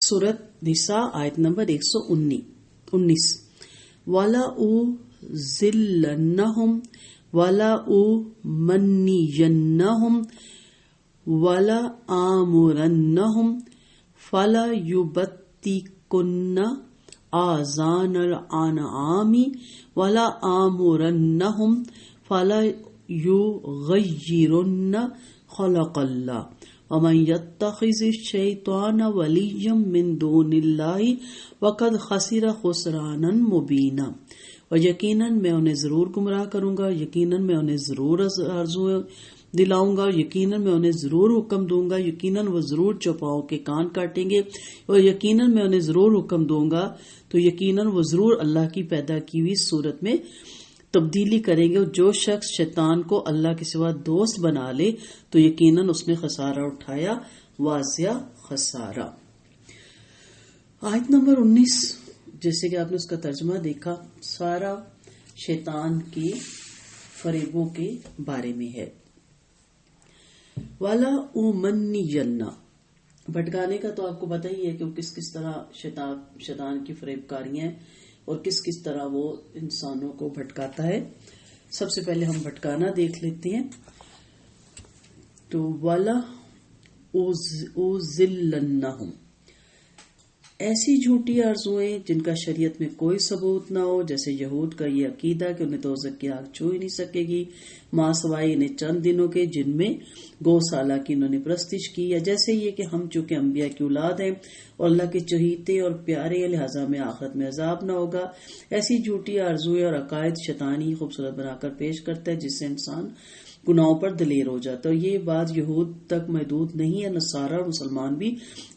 सूरत निसा आयत नंबर 119 वाला उ जिल्लन्नहुम वाला उ मन्नियन्नहुम वाला आमुरन्नहुम फला युबत्तिकुन्ना आज़ानल अनआमी वाला आमुरन्नहुम फला युगय्यिरुन्ना खलक़ल्लाह वमन यत्तखिज़ शैतान वलिय्यम मिन दूनिल्लाहि वक़द खसिर खुसरानन मुबीना। और यकीनन मैं उन्हें जरूर गुमराह करूंगा, यकीनन मैं उन्हें जरूर आरज़ू दिलाऊंगा, यकीनन मैं उन्हें जरूर हुक्म दूंगा, यकीनन वो जरूर चौपाओं के कान काटेंगे, और यकीनन मैं उन्हें जरूर हुक्म दूंगा तो यकीनन वो जरूर अल्लाह की पैदा की हुई सूरत में तब्दीली करेंगे। जो शख्स शैतान को अल्लाह के सिवा दोस्त बना ले तो यकीनन उसने खसारा उठाया, वाजिया खसारा। आयत नंबर 19 जैसे कि आपने उसका तर्जमा देखा, सारा शैतान के फरेबों के बारे में है। वाला उमन्नियन्ना, भटकाने का तो आपको पता ही है कि वो किस किस तरह शैतान की फरेबकारियां हैं और किस किस तरह वो इंसानों को भटकाता है। सबसे पहले हम भटकाना देख लेते हैं। तो वाला उज़िल्लन्नहुम, ऐसी झूठी आरज़ुएं जिनका शरीयत में कोई सबूत ना हो, जैसे यहूद का ये अकीदा कि उन्हें दोज़ख की आग छू ही नहीं सकेगी मां सवाई इन्हें चंद दिनों के जिनमें गौशाला की इन्होंने प्रस्तिश की, या जैसे ये कि हम चूंकि अंबिया की औलाद हैं और अल्लाह के चहीते और प्यारे लिहाजा में आखिरत में अजाब न होगा। ऐसी झूठी आरज़ुएं और अकायद शैतानी खूबसूरत बनाकर पेश करता है जिससे इंसान गुनाहों पर दलेर हो जाता है। ये बात यहूद तक महदूद नहीं है, नसारा और मुसलमान भी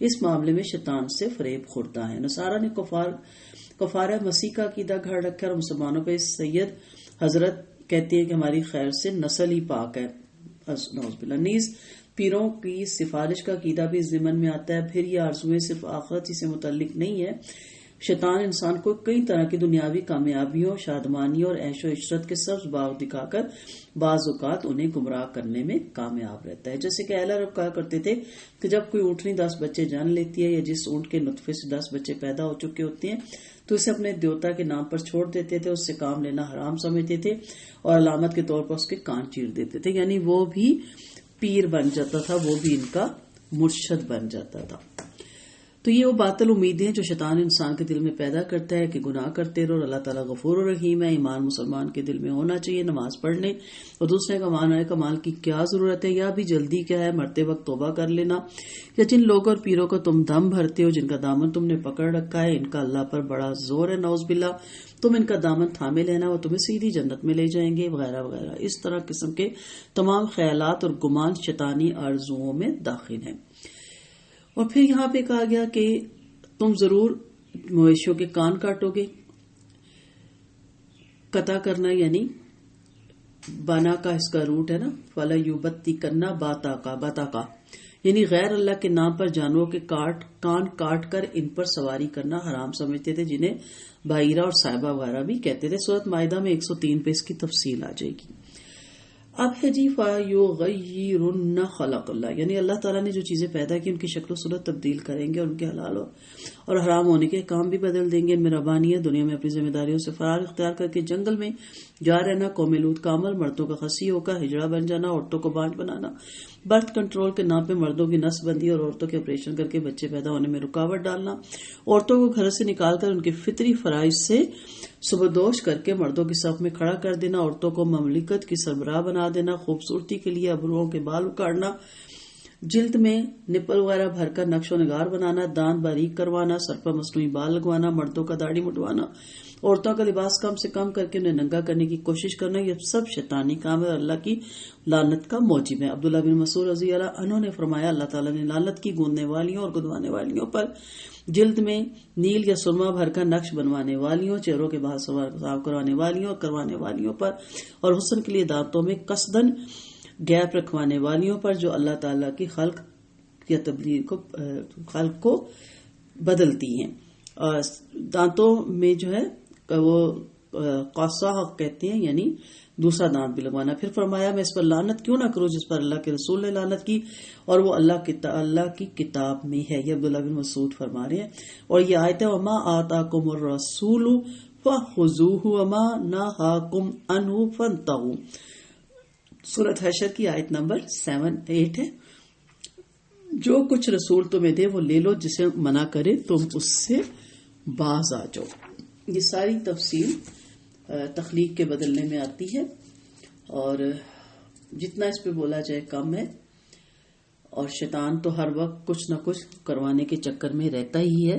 इस मामले में शैतान से फरेब खुर्दा है। नसारा ने कफारा मसीह का अकीदा घर रखा और मुसलमानों पे सैयद हजरत कहते हैं कि हमारी खैर से नस्ल ही पाक है। नीज पीरों की सिफारिश का अकीदा भी इस ज़िमन में आता है। फिर ये आरज़ुएं सिर्फ आखिरत ही से मुतल्लिक नहीं है। शैतान इंसान को कई तरह की दुनियावी कामयाबियों, शादमानी और ऐशो इशरत के सब्ज बाग दिखाकर बाज़ औक़ात उन्हें गुमराह करने में कामयाब रहता है। जैसे कि अहले अरब कहा करते थे कि जब कोई ऊँटनी 10 बच्चे जन्म लेती है या जिस ऊँट के नुतफे से 10 बच्चे पैदा हो चुके होते हैं तो इसे अपने देवता के नाम पर छोड़ देते थे, उससे काम लेना हराम समझते थे और अलामत के तौर पर उसके कान चीर देते थे। यानी वो भी पीर बन जाता था, वो भी इनका मुर्शद बन जाता था। तो ये वो बातिल उम्मीदें हैं जो शैतान इंसान के दिल में पैदा करता है कि गुनाह करते रहो। अल्लाह ताला गफूर रहीम है। ईमान मुसलमान के दिल में होना चाहिए, नमाज पढ़ने और दूसरे का मान है कमाल की क्या जरूरत है, या भी जल्दी क्या है, मरते वक्त तौबा कर लेना। या जिन लोगों और पीरों को तुम दम भरते हो, जिनका दामन तुमने पकड़ रखा है, इनका अल्लाह पर बड़ा जोर है, नौज बिल्ला, तुम इनका दामन थामे लेना, वो तुम्हें सीधी जन्नत में ले जाएंगे, वगैरह वगैरह। इस तरह किस्म के तमाम ख्यालात और गुमान शैतानी आरजुओं में दाखिल हैं। और फिर यहाँ पे कहा गया कि तुम जरूर मवेशियों के कान काटोगे। कता करना यानी बाना का इसका रूट है ना, फला युबत्ती करना बाता का यानी गैर अल्लाह के नाम पर जानवरों के कान काट कर इन पर सवारी करना हराम समझते थे, जिन्हें बाईरा और साहिबा वगैरह भी कहते थे। सूरत माइदा में 103 पे इसकी तफसील आ जाएगी। अब है जी फ़युग़य्यिरुन्ना ख़लक़ल्लाह, यानी अल्लाह ताला ने जो चीजें पैदा की उनकी शक्ल सूरत तब्दील करेंगे और उनके हलाल और हराम होने के काम भी बदल देंगे। इनमें रबानियत, दुनिया में अपनी जिम्मेदारियों से फरार इख्तियार करके जंगल में जा रहना, कौम लूत का अमल, मर्दों का खसी होकर हिजड़ा बन जाना, औरतों को बांझ बनाना, बर्थ कंट्रोल के नाम पे मर्दों की नसबंदी और औरतों के ऑपरेशन करके बच्चे पैदा होने में रुकावट डालना, औरतों को घर से निकालकर उनके फितरी फराइज से सुबहदोश करके मर्दों की सफ में खड़ा कर देना, औरतों को ममलिकत की सरबराह बना देना, खूबसूरती के लिए अबरुओं के बाल उखाड़ना, जिल्द में निपल वगैरह भरकर नक्शो निगार बनाना, दांत बारीक करवाना, सर पर मसनूई बाल लगवाना, मर्दों का दाढ़ी मुडवाना, औरतों का लिबास कम से कम करके उन्हें नंगा करने की कोशिश करना, ये सब शैतानी काम है और अल्लाह की लानत का मौजिब है। अब्दुल्ला बिन मसूद रज़ी अल्लाह अन्हु ने फरमाया, अल्लाह ताला ने लानत की गूंदने वालियों और गुदवाने वालियों पर, जिल्द में नील या सुरमा भरकर नक्श बनवाने वालियों, चेहरों के बाल साफ करवाने वालियों और करवाने वालियों पर, और हुस्न के लिए दांतों में कसदन गैप रखवाने वालियों पर जो अल्लाह ताला की खल्क या तब्दील को खल्क को बदलती हैं। और दांतों में जो है वो कौसा कहते हैं, यानी دوسرا دانت بھی لگوانا. پھر فرمایا میں اس پر لعنت کیوں نہ کروں جس پر اللہ کے رسول نے لعنت کی اور وہ اللہ کی کتاب میں ہے. یہ عبداللہ بن مسعود فرما رہے ہیں. اور یہ آیت ہے وما آتاکم الرسول فخذوہ وما نہاکم عنہ فانتہوا. سورۃ حشر کی آیت نمبر 7-8 ہے. جو کچھ رسول تمہیں دے وہ لے لو، جسے منع کرے تم اس سے باز آ جاؤ. یہ ساری تفصیل تخلیق کے بدلنے میں آتی ہے اور جتنا اس پہ بولا جائے کم ہے. اور شیطان تو ہر وقت کچھ نہ کچھ کروانے کے چکر میں رہتا ہی ہے.